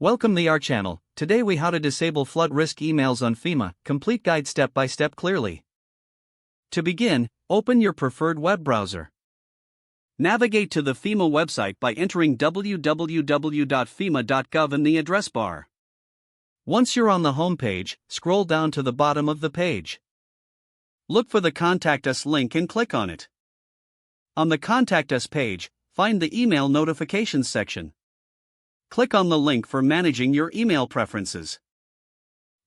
Welcome to our channel. Today we how to disable flood risk emails on FEMA, complete guide step by step clearly. To begin, open your preferred web browser. Navigate to the FEMA website by entering www.fema.gov in the address bar. Once you're on the home page, scroll down to the bottom of the page. Look for the Contact Us link and click on it. On the Contact Us page, find the Email Notifications section. Click on the link for managing your email preferences.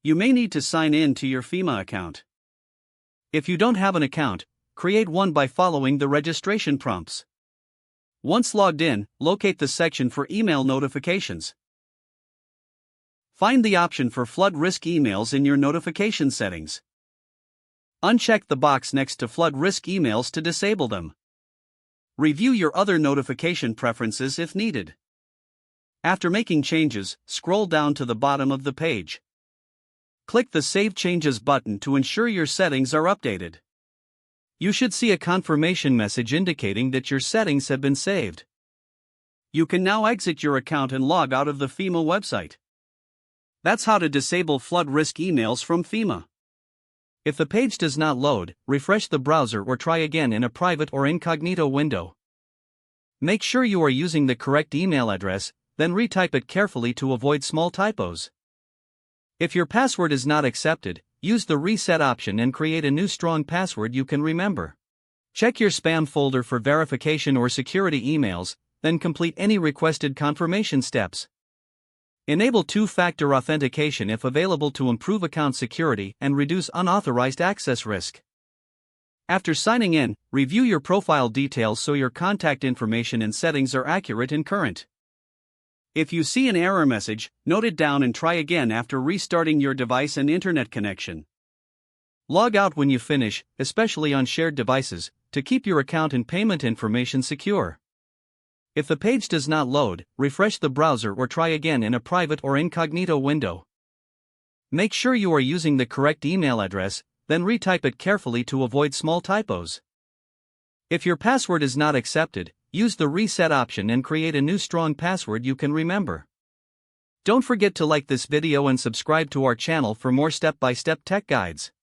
You may need to sign in to your FEMA account. If you don't have an account, create one by following the registration prompts. Once logged in, locate the section for email notifications. Find the option for flood risk emails in your notification settings. Uncheck the box next to flood risk emails to disable them. Review your other notification preferences if needed. After making changes, scroll down to the bottom of the page. Click the Save Changes button to ensure your settings are updated. You should see a confirmation message indicating that your settings have been saved. You can now exit your account and log out of the FEMA website. That's how to disable flood risk emails from FEMA. If the page does not load, refresh the browser or try again in a private or incognito window. Make sure you are using the correct email address, then retype it carefully to avoid small typos. If your password is not accepted, use the reset option and create a new strong password you can remember. Check your spam folder for verification or security emails, then complete any requested confirmation steps. Enable two-factor authentication if available to improve account security and reduce unauthorized access risk. After signing in, review your profile details so your contact information and settings are accurate and current. If you see an error message, note it down and try again after restarting your device and internet connection. Log out when you finish, especially on shared devices, to keep your account and payment information secure. If the page does not load, refresh the browser or try again in a private or incognito window. Make sure you are using the correct email address, then retype it carefully to avoid small typos. If your password is not accepted, use the reset option and create a new strong password you can remember. Don't forget to like this video and subscribe to our channel for more step-by-step tech guides.